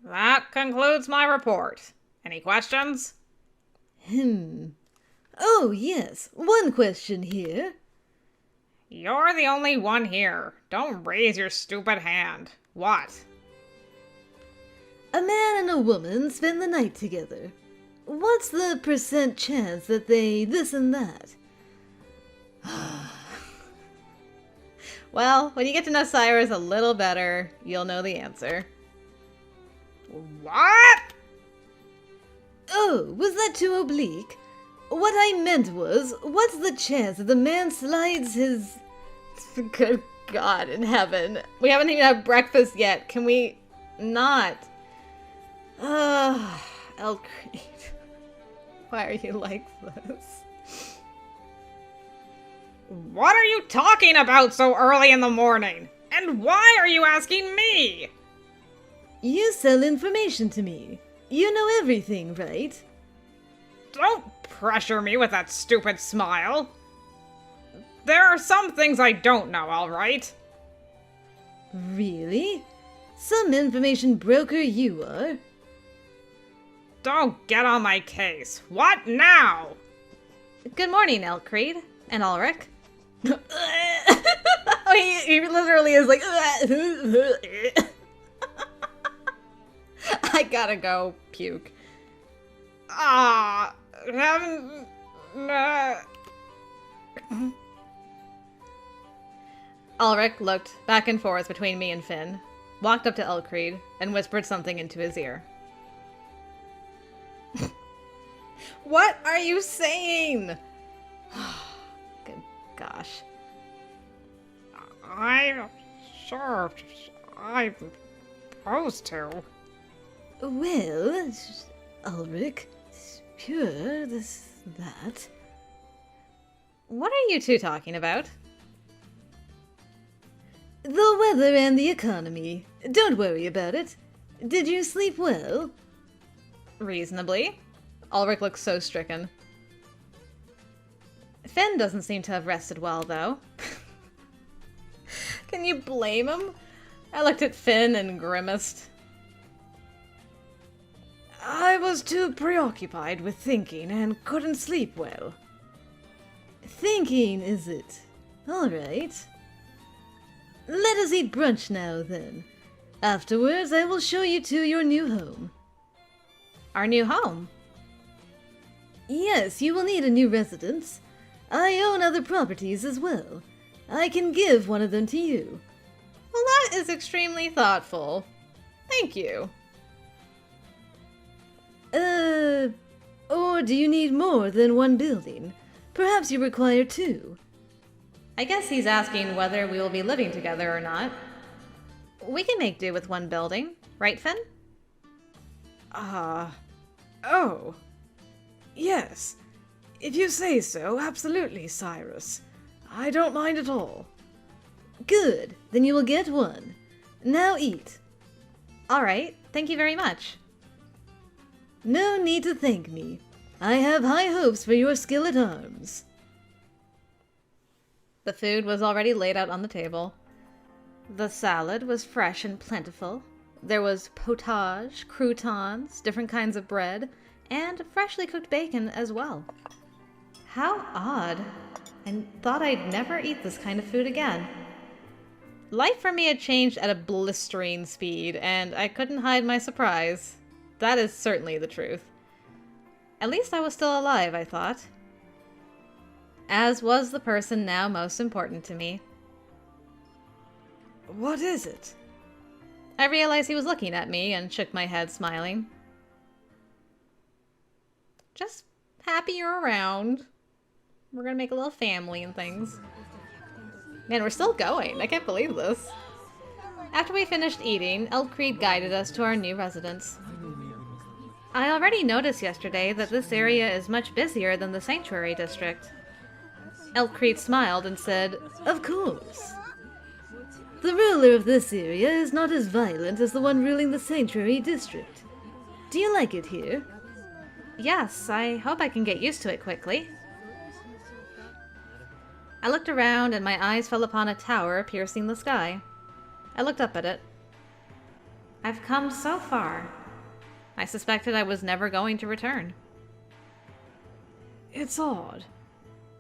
That concludes my report. Any questions? Oh, yes. One question here. You're the only one here. Don't raise your stupid hand. What? A man and a woman spend the night together. What's the % chance that they this and that? Well, when you get to know Cyrus a little better, you'll know the answer. What? Oh, was that too oblique? What I meant was, what's the chance that the man slides his... Good God in heaven. We haven't even had breakfast yet. Can we not? Elcrete. Why are you like this? What are you talking about so early in the morning? And why are you asking me? You sell information to me. You know everything, right? Don't pressure me with that stupid smile. There are some things I don't know, all right? Really? Some information broker you are. Don't get on my case. What now? Good morning, Elcrete. And Ulrich. he literally is like... I gotta go puke. Ulrich looked back and forth between me and Finn, walked up to Elcrete, and whispered something into his ear. What are you saying? Good gosh. I'm sure I'm supposed to. Well, Ulrich, pure that. What are you two talking about? The weather and the economy. Don't worry about it. Did you sleep well? Reasonably. Ulrich looks so stricken. Finn doesn't seem to have rested well, though. Can you blame him? I looked at Finn and grimaced. I was too preoccupied with thinking and couldn't sleep well. Thinking, is it? All right. Let us eat brunch now, then. Afterwards, I will show you to your new home. Our new home? Yes, you will need a new residence. I own other properties as well. I can give one of them to you. Well, that is extremely thoughtful. Thank you. Or do you need more than one building? Perhaps you require two. I guess he's asking whether we will be living together or not. We can make do with one building, right, Finn? Oh. Yes. If you say so, absolutely, Cyrus. I don't mind at all. Good. Then you will get one. Now eat. All right. Thank you very much. No need to thank me. I have high hopes for your skill at arms. The food was already laid out on the table. The salad was fresh and plentiful. There was potage, croutons, different kinds of bread, and freshly cooked bacon as well. How odd. I thought I'd never eat this kind of food again. Life for me had changed at a blistering speed, and I couldn't hide my surprise. That is certainly the truth. At least I was still alive, I thought. As was the person now most important to me. What is it? I realized he was looking at me and shook my head, smiling. Just happy you're around. We're gonna make a little family and things. Man, we're still going. I can't believe this. After we finished eating, Elcrete guided us to our new residence. I already noticed yesterday that this area is much busier than the Sanctuary District. Elcrete smiled and said, Of course. The ruler of this area is not as violent as the one ruling the Sanctuary District. Do you like it here? Yes, I hope I can get used to it quickly. I looked around and my eyes fell upon a tower piercing the sky. I looked up at it. I've come so far, I suspected I was never going to return. It's odd.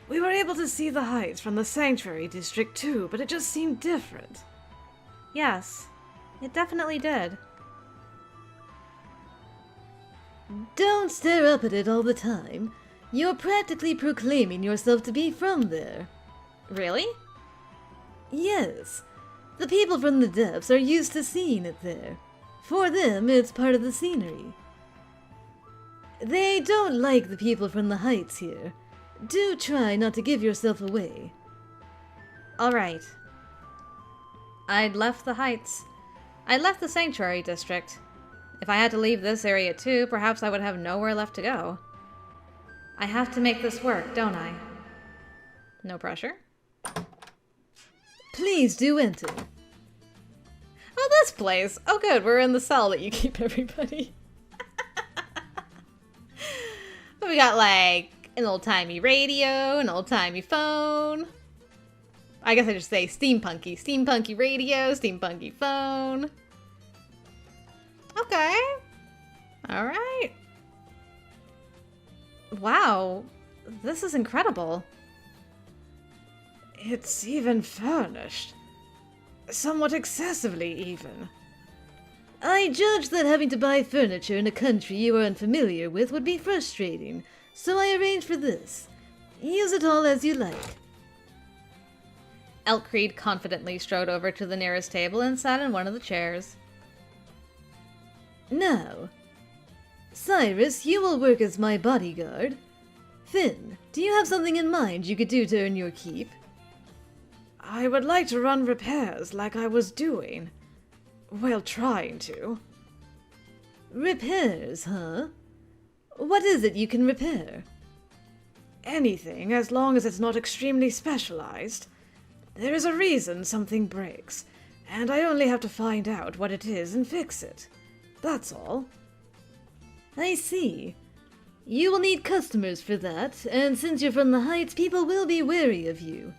We were able to see the heights from the sanctuary district too, but it just seemed different. Yes, it definitely did. Don't stare up at it all the time. You're practically proclaiming yourself to be from there. Really? Yes. The people from the depths are used to seeing it there. For them, it's part of the scenery. They don't like the people from the heights here. Do try not to give yourself away. All right. I'd left the heights. I'd left the sanctuary district. If I had to leave this area too, perhaps I would have nowhere left to go. I have to make this work, don't I? No pressure. Please do enter. Oh, this place. Oh, good. We're in the cell that you keep everybody. We got, like, an old-timey radio, an old-timey phone. I guess I just say steampunky. Steampunky radio, steampunky phone. Okay. All right. Wow. This is incredible. It's even furnished. Somewhat excessively, even. I judge that having to buy furniture in a country you are unfamiliar with would be frustrating, so I arranged for this. Use it all as you like. Elkreed confidently strode over to the nearest table and sat in one of the chairs. Now, Cyrus, you will work as my bodyguard. Finn, do you have something in mind you could do to earn your keep? I would like to run repairs like I was doing. Well, trying to. Repairs, huh? What is it you can repair? Anything, as long as it's not extremely specialized. There is a reason something breaks, and I only have to find out what it is and fix it. That's all. I see. You will need customers for that, and since you're from the Heights, people will be wary of you.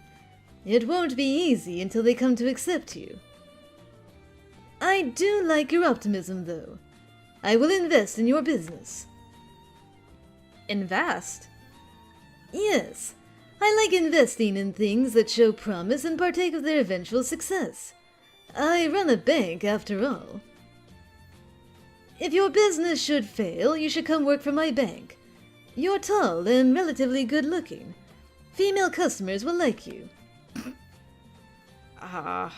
It won't be easy until they come to accept you. I do like your optimism, though. I will invest in your business. Invest? Yes. I like investing in things that show promise and partake of their eventual success. I run a bank, after all. If your business should fail, you should come work for my bank. You're tall and relatively good-looking. Female customers will like you. I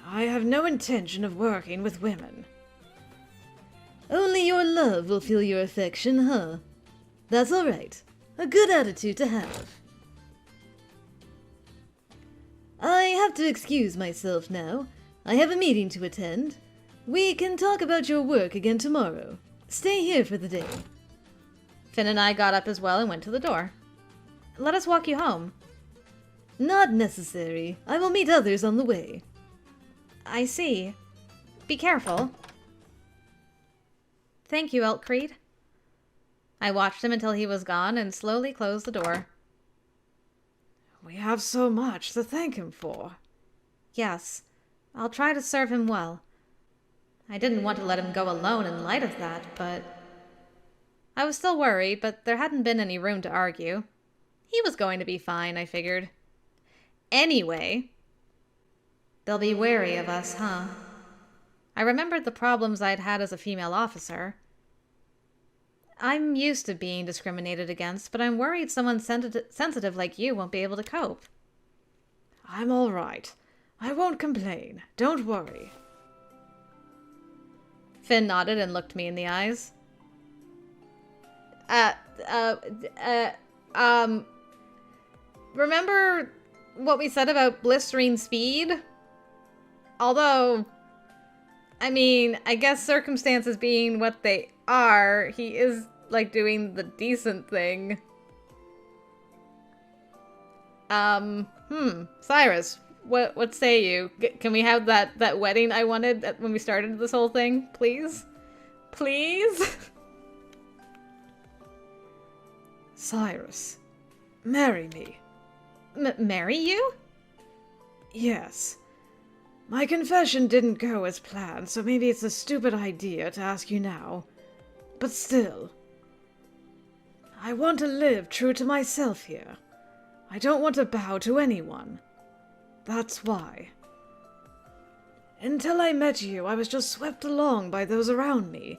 have no intention of working with women. Only your love will feel your affection, huh? That's all right. A good attitude to have. I have to excuse myself now. I have a meeting to attend. We can talk about your work again tomorrow. Stay here for the day. Finn and I got up as well and went to the door. Let us walk you home. Not necessary. I will meet others on the way. I see. Be careful. Thank you, Elkreed. I watched him until he was gone and slowly closed the door. We have so much to thank him for. Yes, I'll try to serve him well. I didn't want to let him go alone in light of that, but... I was still worried, but there hadn't been any room to argue. He was going to be fine, I figured. Anyway... They'll be wary of us, huh? I remembered the problems I'd had as a female officer. I'm used to being discriminated against, but I'm worried someone sensitive like you won't be able to cope. I'm all right. I won't complain. Don't worry. Finn nodded and looked me in the eyes. Remember what we said about blistering speed? Although, I mean, I guess circumstances being what they are, he is, like, doing the decent thing. Cyrus, what say you? Can we have that wedding I wanted when we started this whole thing, please? Please? Cyrus, marry me. Marry you? Yes. My confession didn't go as planned, so maybe it's a stupid idea to ask you now. But still, I want to live true to myself here. I don't want to bow to anyone. That's why. Until I met you, I was just swept along by those around me.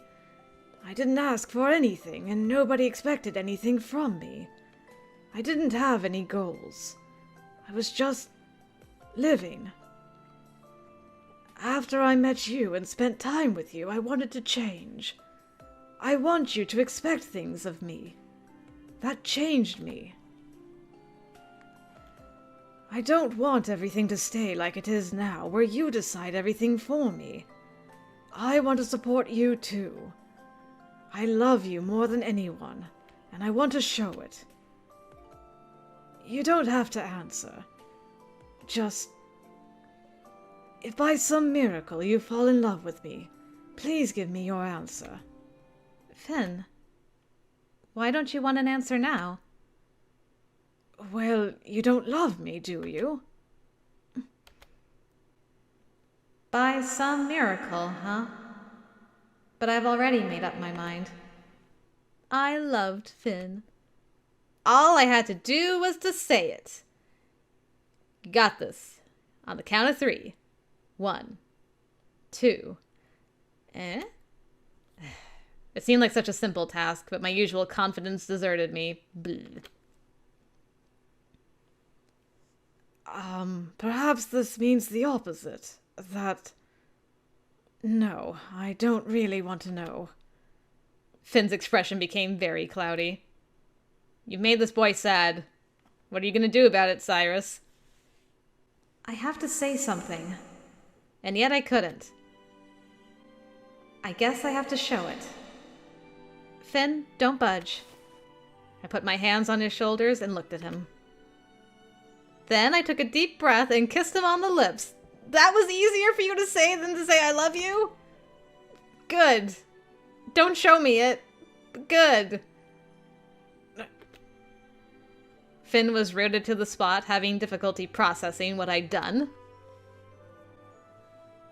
I didn't ask for anything, and nobody expected anything from me. I didn't have any goals. I was just living. After I met you and spent time with you, I wanted to change. I want you to expect things of me. That changed me. I don't want everything to stay like it is now, where you decide everything for me. I want to support you too. I love you more than anyone, and I want to show it. You don't have to answer. Just, if by some miracle you fall in love with me, please give me your answer. Finn, why don't you want an answer now? Well, you don't love me, do you? By some miracle, huh? But I've already made up my mind. I loved Finn. All I had to do was to say it. You got this. On the count of 3. 1, 2. It seemed like such a simple task, but my usual confidence deserted me. Bleh. Perhaps this means the opposite. That... No, I don't really want to know. Finn's expression became very cloudy. You've made this boy sad. What are you going to do about it, Cyrus? I have to say something. And yet I couldn't. I guess I have to show it. Finn, don't budge. I put my hands on his shoulders and looked at him. Then I took a deep breath and kissed him on the lips. That was easier for you to say than to say I love you? Good. Don't show me it. Good. Finn was rooted to the spot, having difficulty processing what I'd done.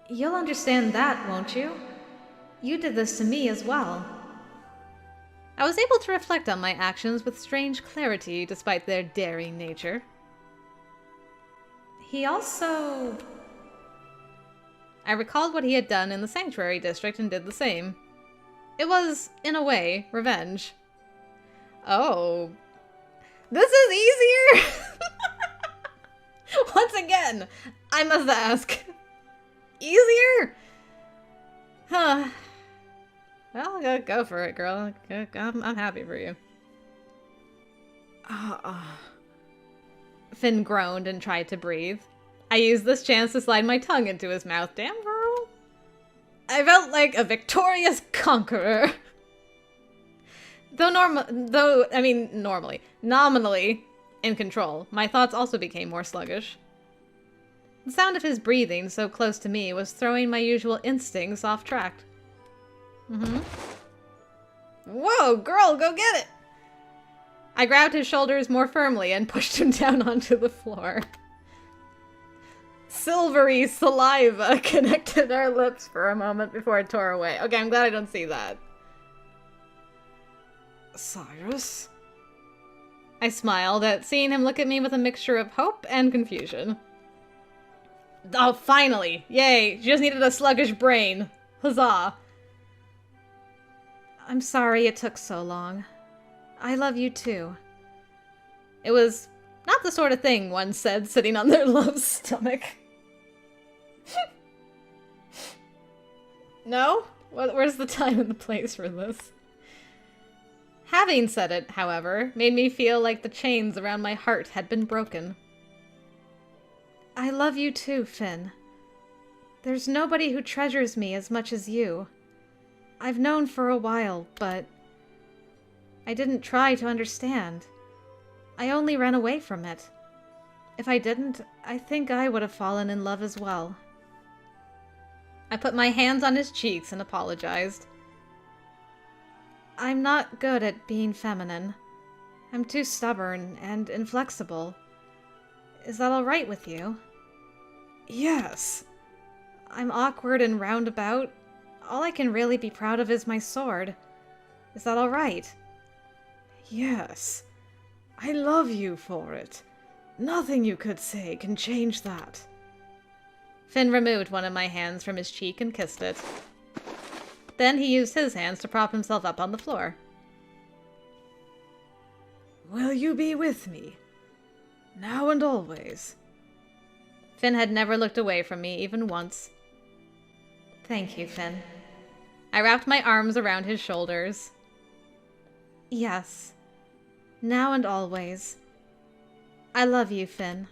You'll understand that, won't you? You did this to me as well. I was able to reflect on my actions with strange clarity despite their daring nature. He also... I recalled what he had done in the Sanctuary District and did the same. It was, in a way, revenge. Oh. This is easier? Once again, I must ask. Easier? Huh. Well, go for it, girl. I'm happy for you. Finn groaned and tried to breathe. I used this chance to slide my tongue into his mouth. Damn, girl. I felt like a victorious conqueror. Nominally in control, my thoughts also became more sluggish. The sound of his breathing so close to me was throwing my usual instincts off track. Whoa, girl, go get it! I grabbed his shoulders more firmly and pushed him down onto the floor. Silvery saliva connected our lips for a moment before it tore away. Okay, I'm glad I don't see that. Cyrus? I smiled at seeing him look at me with a mixture of hope and confusion. Oh, finally! Yay! She just needed a sluggish brain. Huzzah! I'm sorry it took so long. I love you too. It was not the sort of thing one said sitting on their love's stomach. No? Where's the time and the place for this? Having said it, however, made me feel like the chains around my heart had been broken. I love you too, Finn. There's nobody who treasures me as much as you. I've known for a while, but I didn't try to understand. I only ran away from it. If I didn't, I think I would have fallen in love as well. I put my hands on his cheeks and apologized. I'm not good at being feminine. I'm too stubborn and inflexible. Is that all right with you? Yes. I'm awkward and roundabout. All I can really be proud of is my sword. Is that all right? Yes. I love you for it. Nothing you could say can change that. Finn removed one of my hands from his cheek and kissed it. Then he used his hands to prop himself up on the floor. Will you be with me? Now and always. Finn had never looked away from me even once. Thank you, Finn. I wrapped my arms around his shoulders. Yes. Now and always. I love you, Finn.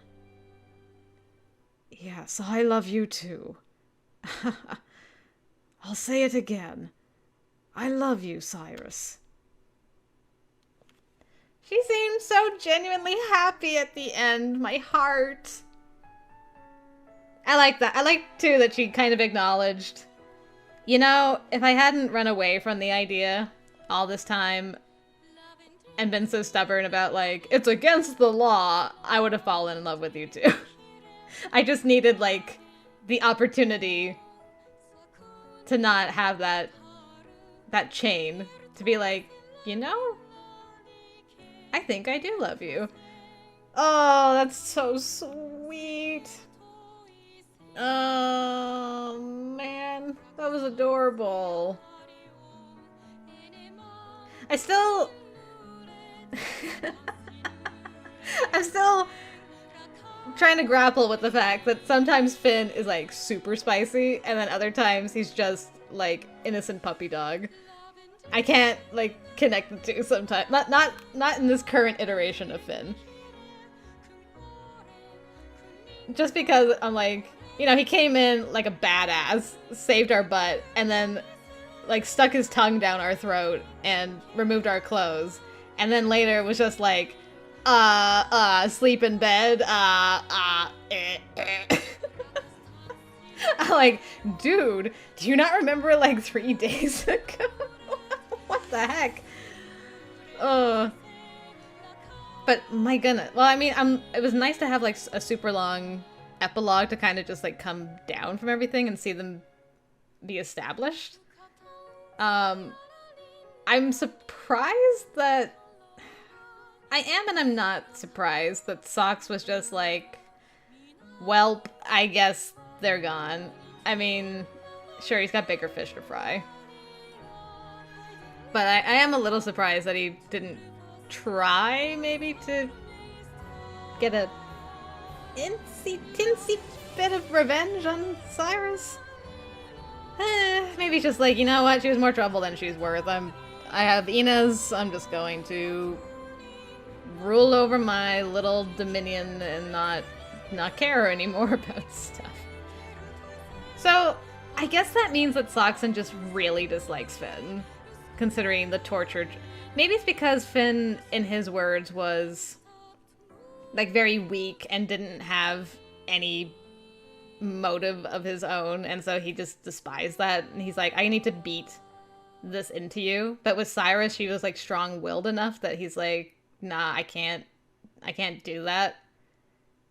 Yes, I love you too. I'll say it again. I love you, Cyrus. She seemed so genuinely happy at the end. My heart. I like that. I like, too, that she kind of acknowledged. You know, if I hadn't run away from the idea all this time and been so stubborn about, like, it's against the law, I would have fallen in love with you, too. I just needed, like, the opportunity to not have that chain. To be like, you know, I think I do love you. Oh, that's so sweet. Oh, man. That was adorable. I'm still trying to grapple with the fact that sometimes Finn is, like, super spicy, and then other times he's just, like, innocent puppy dog. I can't, like, connect the two sometimes. Not in this current iteration of Finn. Just because I'm like, you know, he came in like a badass, saved our butt, and then, like, stuck his tongue down our throat and removed our clothes. And then later was just like, sleep in bed, I'm like, dude, do you not remember, like, 3 days ago? What the heck? But my goodness. Well, I mean, it was nice to have, like, a super long epilogue to kind of just, like, come down from everything and see them be established. I'm surprised that... I am and I'm not surprised that Socks was just like, welp, I guess they're gone. I mean, sure, he's got bigger fish to fry. But I am a little surprised that he didn't try, maybe, to get a tinsy bit of revenge on Cyrus. Maybe just like, you know what, she was more trouble than she's worth. I have Inez, I'm just going to rule over my little dominion and not care anymore about stuff. So, I guess that means that Soxon just really dislikes Finn, considering the tortured... Maybe it's because Finn, in his words, was, like, very weak and didn't have any motive of his own, and so he just despised that, and he's like, I need to beat this into you. But with Cyrus, she was, like, strong-willed enough that he's like, nah, I can't do that.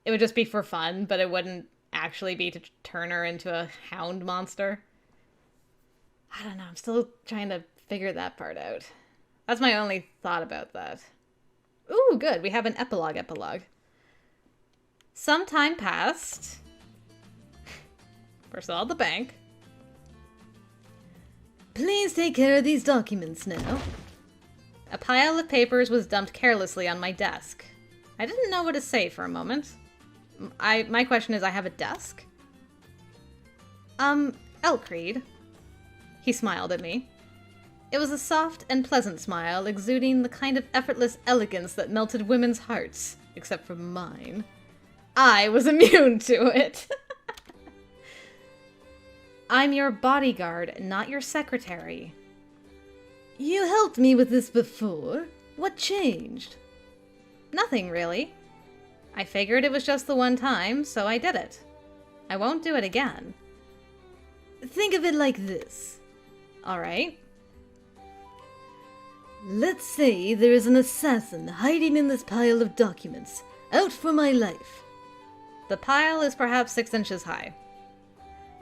It would just be for fun, but it wouldn't actually be to turn her into a hound monster. I don't know, I'm still trying to figure that part out. That's my only thought about that. Ooh, good, we have an epilogue. Some time passed. We're still at the bank. Please take care of these documents now. A pile of papers was dumped carelessly on my desk. I didn't know what to say for a moment. My question is, I have a desk? Elkreed. He smiled at me. It was a soft and pleasant smile, exuding the kind of effortless elegance that melted women's hearts, except for mine. I was immune to it. I'm your bodyguard, not your secretary. You helped me with this before. What changed? Nothing, really. I figured it was just the one time, so I did it. I won't do it again. Think of it like this. All right. Let's say there is an assassin hiding in this pile of documents, out for my life. The pile is perhaps 6 inches high.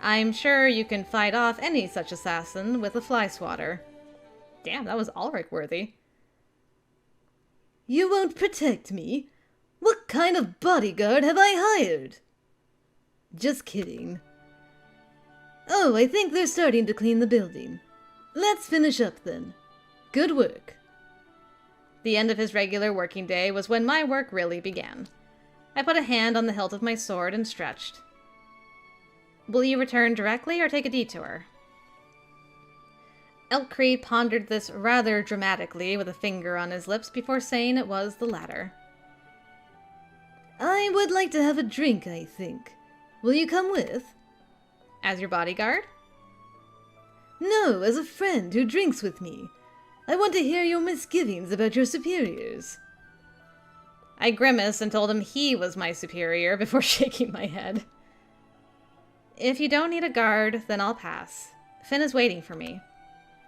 I'm sure you can fight off any such assassin with a fly swatter. Damn, that was Ulrich worthy. You won't protect me? What kind of bodyguard have I hired? Just kidding. Oh, I think they're starting to clean the building. Let's finish up then. Good work. The end of his regular working day was when my work really began. I put a hand on the hilt of my sword and stretched. Will you return directly or take a detour? Elkcreed pondered this rather dramatically with a finger on his lips before saying it was the latter. I would like to have a drink, I think. Will you come with? As your bodyguard? No, as a friend who drinks with me. I want to hear your misgivings about your superiors. I grimaced and told him he was my superior before shaking my head. If you don't need a guard, then I'll pass. Finn is waiting for me.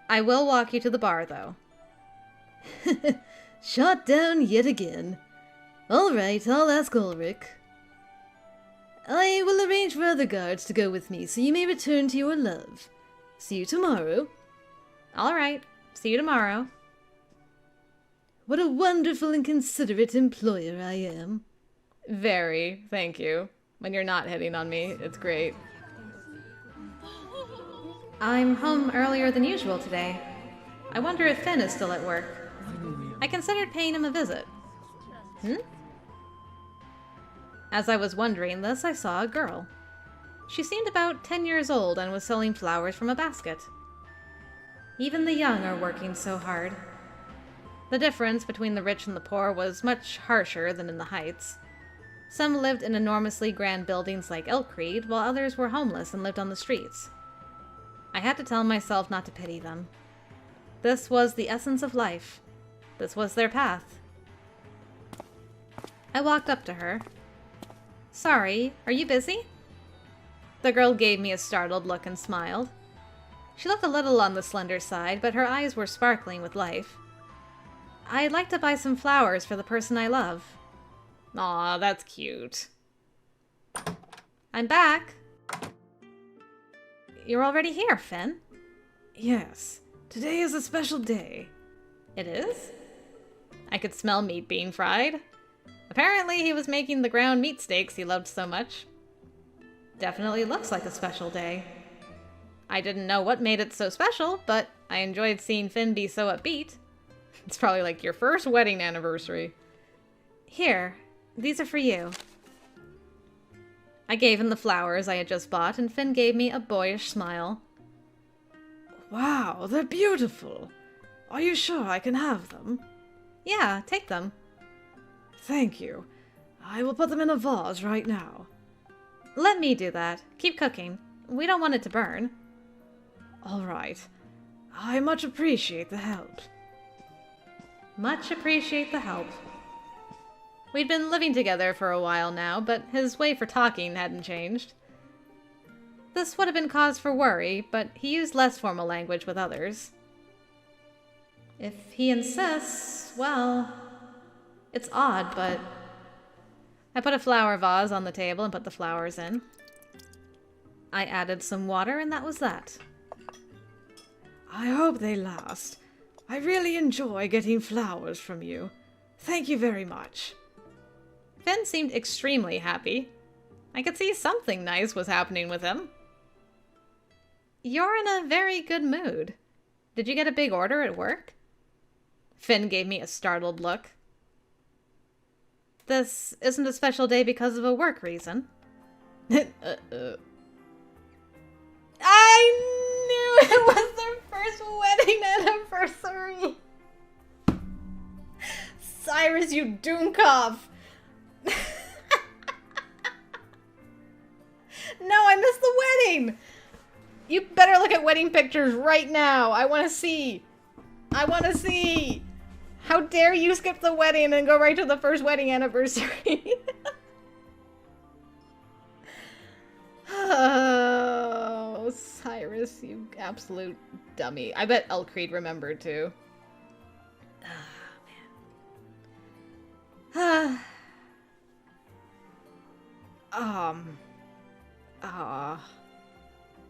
I will walk you to the bar, though. Shot down yet again. All right, I'll ask Ulrich. I will arrange for other guards to go with me, so you may return to your love. See you tomorrow. All right. See you tomorrow. What a wonderful and considerate employer I am. Very, thank you. When you're not hitting on me, it's great. I'm home earlier than usual today. I wonder if Finn is still at work. I considered paying him a visit. As I was wondering this, I saw a girl. She seemed about 10 years old and was selling flowers from a basket. Even the young are working so hard. The difference between the rich and the poor was much harsher than in the Heights. Some lived in enormously grand buildings like Elkcreed, while others were homeless and lived on the streets. I had to tell myself not to pity them. This was the essence of life. This was their path. I walked up to her. Sorry, are you busy? The girl gave me a startled look and smiled. She looked a little on the slender side, but her eyes were sparkling with life. I'd like to buy some flowers for the person I love. Aw, that's cute. I'm back. You're already here, Finn. Yes, today is a special day. It is? I could smell meat being fried. Apparently he was making the ground meat steaks he loved so much. Definitely looks like a special day. I didn't know what made it so special, but I enjoyed seeing Finn be so upbeat. It's probably like your first wedding anniversary. Here, these are for you. I gave him the flowers I had just bought, and Finn gave me a boyish smile. Wow, they're beautiful. Are you sure I can have them? Yeah, take them. Thank you. I will put them in a vase right now. Let me do that. Keep cooking. We don't want it to burn. All right. I much appreciate the help. Much appreciate the help. We'd been living together for a while now, but his way for talking hadn't changed. This would have been cause for worry, but he used less formal language with others. If he insists, well, it's odd, but... I put a flower vase on the table and put the flowers in. I added some water, and that was that. I hope they last. I really enjoy getting flowers from you. Thank you very much. Finn seemed extremely happy. I could see something nice was happening with him. You're in a very good mood. Did you get a big order at work? Finn gave me a startled look. This isn't a special day because of a work reason. I knew it was their first wedding anniversary! Cyrus, you doomcoff! No, I missed the wedding! You better look at wedding pictures right now! I want to see! I want to see! How dare you skip the wedding and go right to the first wedding anniversary? Oh, Cyrus, you absolute dummy. I bet Elkcreed remembered too. Oh, man.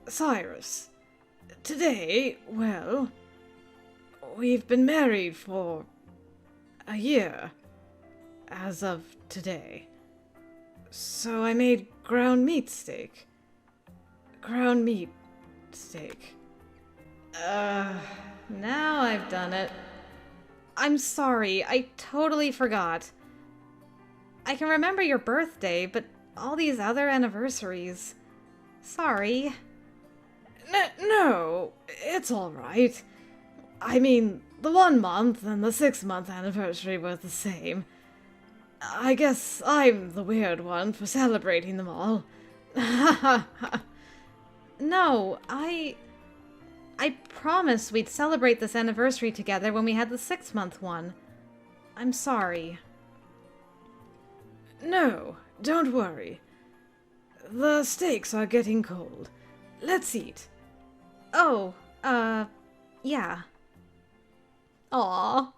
Cyrus. Today, well... We've been married for a year, as of today. So I made ground meat steak. Ground meat steak. Now I've done it. I'm sorry, I totally forgot. I can remember your birthday, but all these other anniversaries. Sorry. No, it's alright. I mean, the 1 month and the 6-month anniversary were the same. I guess I'm the weird one for celebrating them all. No, I promised we'd celebrate this anniversary together when we had the 6-month one. I'm sorry. No, don't worry. The steaks are getting cold. Let's eat. Oh, yeah. Aw.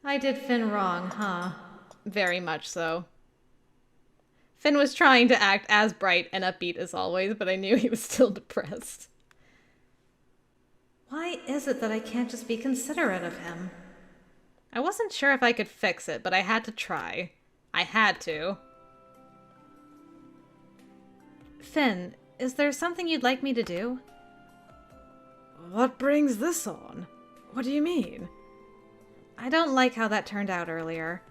I did Finn wrong, huh? Very much so. Finn was trying to act as bright and upbeat as always, but I knew he was still depressed. Why is it that I can't just be considerate of him? I wasn't sure if I could fix it, but I had to try. I had to. Finn, is there something you'd like me to do? What brings this on? What do you mean? I don't like how that turned out earlier.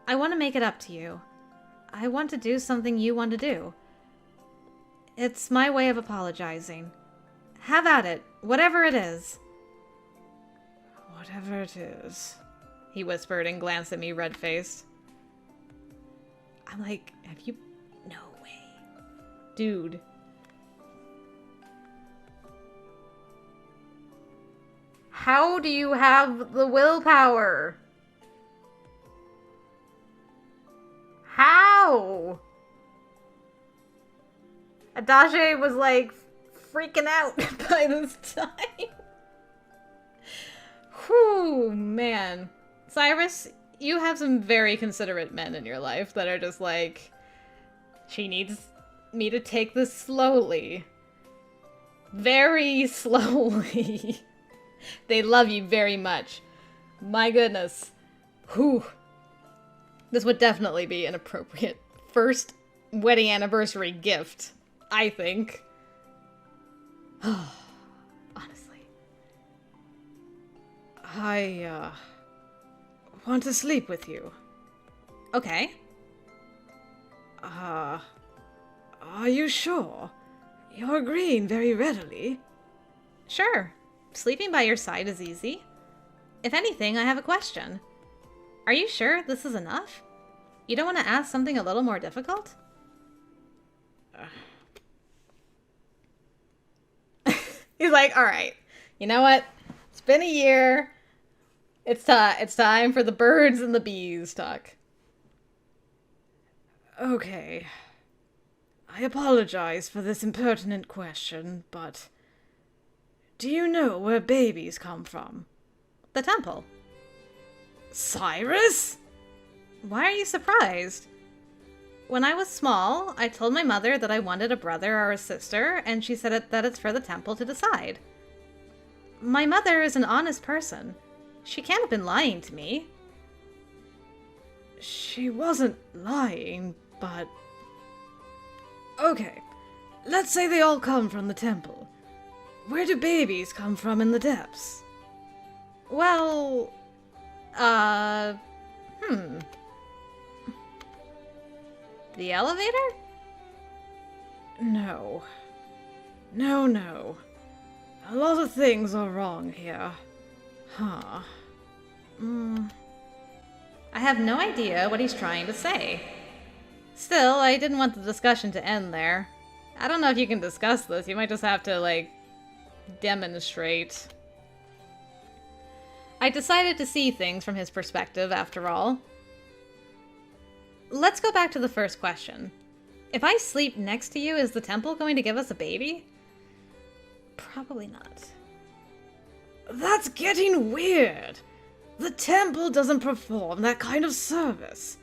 I want to make it up to you. I want to do something you want to do. It's my way of apologizing. Have at it, whatever it is. Whatever it is, he whispered and glanced at me red-faced. I'm like, have you... No way. Dude. How do you have the willpower? How? Adache was like freaking out by this time. Whew, man. Cyrus, you have some very considerate men in your life that are just like, she needs me to take this slowly. Very slowly. They love you very much. My goodness. Whew. This would definitely be an appropriate first wedding anniversary gift, I think. Honestly. I, want to sleep with you. Okay. Are you sure? You're agreeing very readily. Sure. Sleeping by your side is easy. If anything, I have a question. Are you sure this is enough? You don't want to ask something a little more difficult? He's like, all right, you know what? It's been a year. It's time for the birds and the bees talk. Okay. I apologize for this impertinent question, but... do you know where babies come from? The temple. Cyrus? Why are you surprised? When I was small, I told my mother that I wanted a brother or a sister, and she said that it's for the temple to decide. My mother is an honest person. She can't have been lying to me. She wasn't lying, but... okay, let's say they all come from the temple. Where do babies come from in the depths? Well, The elevator? No. No. A lot of things are wrong here. Huh. I have no idea what he's trying to say. Still, I didn't want the discussion to end there. I don't know if you can discuss this. You might just have to, like, demonstrate. I decided to see things from his perspective, after all. Let's go back to the first question. If I sleep next to you, is the temple going to give us a baby? Probably not. That's getting weird. The temple doesn't perform that kind of service.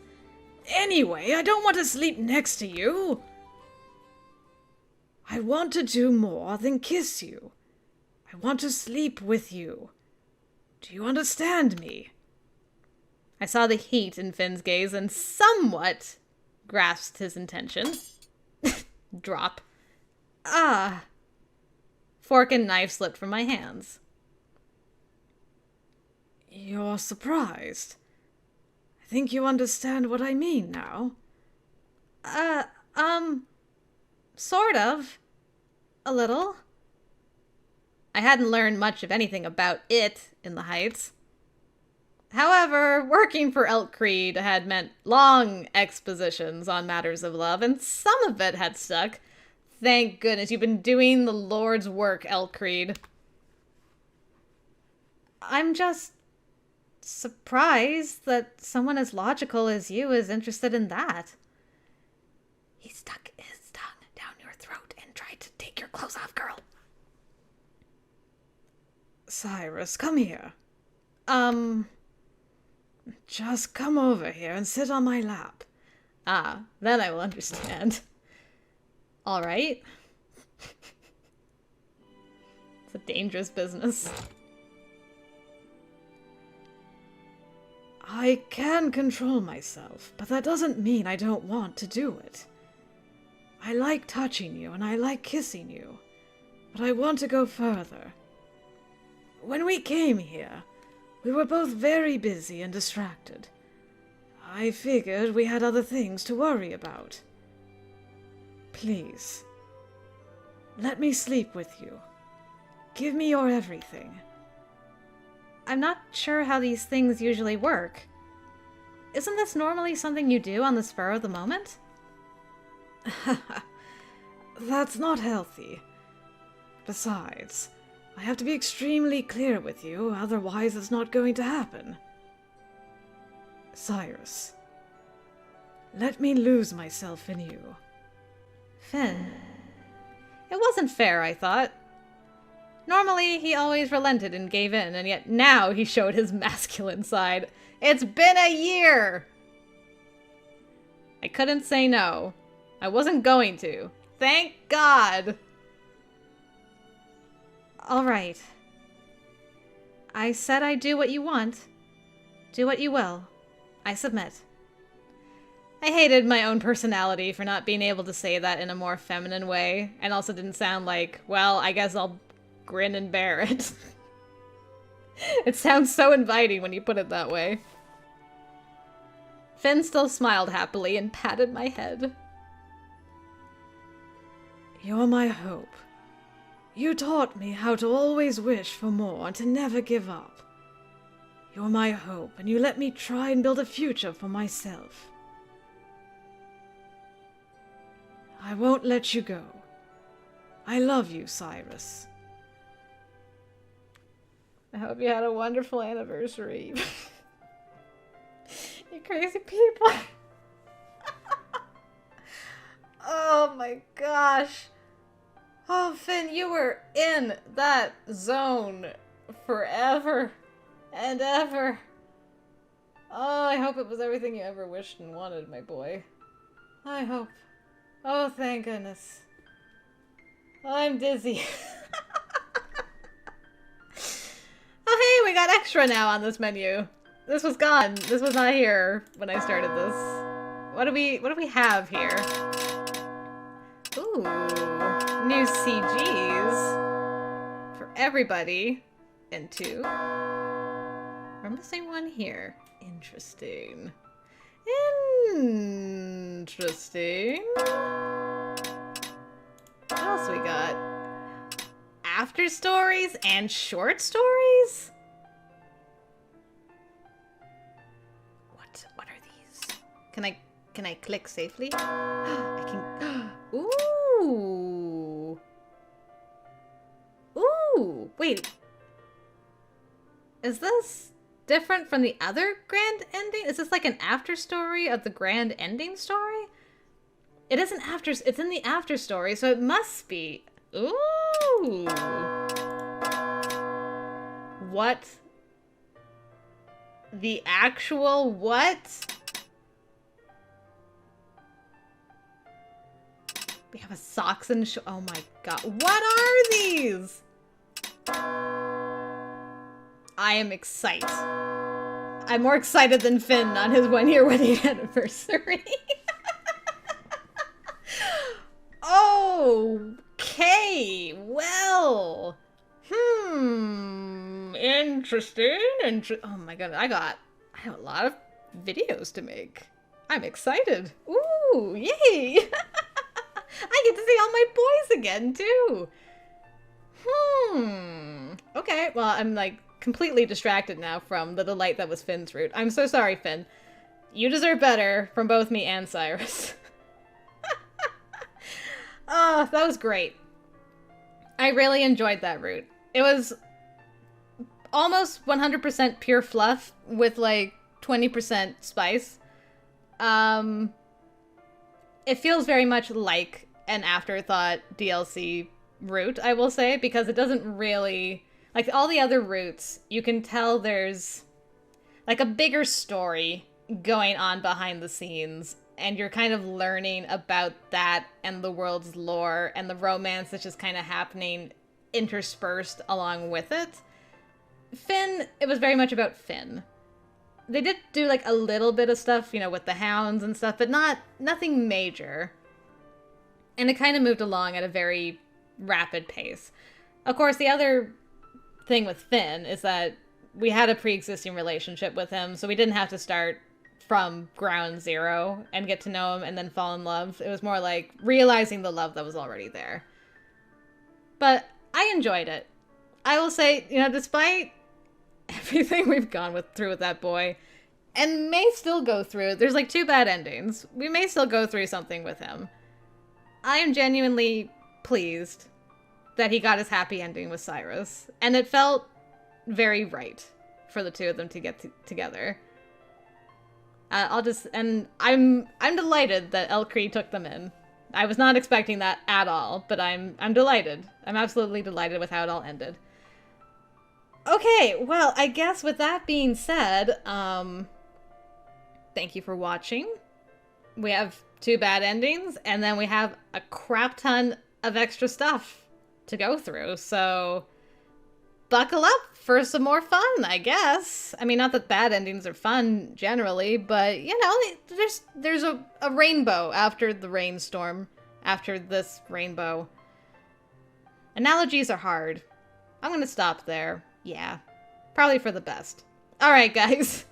Anyway, I don't want to sleep next to you. I want to do more than kiss you. I want to sleep with you. Do you understand me? I saw the heat in Finn's gaze and somewhat grasped his intention. Drop. Ah. Fork and knife slipped from my hands. You're surprised. I think you understand what I mean now. Sort of. A little. I hadn't learned much of anything about it in the Heights. However, working for Elk Creed had meant long expositions on matters of love, and some of it had stuck. Thank goodness you've been doing the Lord's work, Elk Creed. I'm just surprised that someone as logical as you is interested in that. He stuck his tongue down your throat and tried to take your clothes off, girl. Cyrus, come here. Just come over here and sit on my lap. Ah, then I will understand. All right. It's a dangerous business. I can control myself, but that doesn't mean I don't want to do it. I like touching you and I like kissing you, but I want to go further. When we came here, we were both very busy and distracted. I figured we had other things to worry about. Please, let me sleep with you. Give me your everything. I'm not sure how these things usually work. Isn't this normally something you do on the spur of the moment? That's not healthy. Besides, I have to be extremely clear with you, otherwise it's not going to happen. Cyrus, let me lose myself in you. Finn. It wasn't fair, I thought. Normally, he always relented and gave in, and yet now he showed his masculine side. It's been a year! I couldn't say no. I wasn't going to. Thank God! All right. I said I'd do what you want. Do what you will. I submit. I hated my own personality for not being able to say that in a more feminine way, and also didn't sound like, well, I guess I'll grin and bear it. It sounds so inviting when you put it that way. Finn still smiled happily and patted my head. You're my hope. You taught me how to always wish for more and to never give up. You're my hope, and you let me try and build a future for myself. I won't let you go. I love you, Cyrus. I hope you had a wonderful anniversary. You crazy people. Oh my gosh. Oh, Finn, you were in that zone forever and ever. Oh, I hope it was everything you ever wished and wanted, my boy. I hope. Oh, thank goodness. I'm dizzy. Oh, hey, we got extra now on this menu. This was gone. This was not here when I started this. What do we have here? Ooh, new CGs for everybody. And 2. We're missing one here. Interesting. Interesting. What else we got? After stories and short stories? What are these? Can I click safely? I can. Ooh. Ooh. Wait. Is this different from the other grand ending? Is this like an after story of the grand ending story? It is an after. It's in the after story, so it must be. Ooh. What? The actual what? We have a socks and oh my god. What are these? I am excited. I'm more excited than Finn on his 1-year wedding anniversary. Okay, well. Interesting. Oh my god, I have a lot of videos to make. I'm excited. Ooh, yay! I get to see all my boys again, too. Okay, well, I'm, like, completely distracted now from the delight that was Finn's route. I'm so sorry, Finn. You deserve better from both me and Cyrus. Oh, that was great. I really enjoyed that route. It was almost 100% pure fluff with, like, 20% spice. It feels very much like an afterthought DLC route, I will say, because it doesn't really... Like, all the other routes, you can tell there's, like, a bigger story going on behind the scenes, and you're kind of learning about that and the world's lore and the romance that's just kind of happening interspersed along with it. Finn, it was very much about Finn. They did do, like, a little bit of stuff, you know, with the hounds and stuff, but nothing major. And it kind of moved along at a very rapid pace. Of course, the other thing with Finn is that we had a pre-existing relationship with him, so we didn't have to start from ground zero and get to know him and then fall in love. It was more like realizing the love that was already there. But I enjoyed it. I will say, you know, despite everything we've gone through with that boy, and may still go through, there's like 2 bad endings. We may still go through something with him. I am genuinely pleased that he got his happy ending with Cyrus, and it felt very right for the 2 of them to get together. I'm delighted that Elkree took them in. I was not expecting that at all, but I'm delighted. I'm absolutely delighted with how it all ended. Okay, well, I guess with that being said, thank you for watching. We have 2 bad endings, and then we have a crap ton of extra stuff to go through, so buckle up for some more fun, I guess. I mean, not that bad endings are fun generally, but, you know, there's a rainbow after the rainstorm, after this rainbow. Analogies are hard. I'm gonna stop there. Yeah, probably for the best. Alright, guys.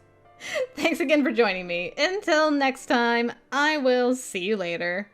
Thanks again for joining me. Until next time, I will see you later.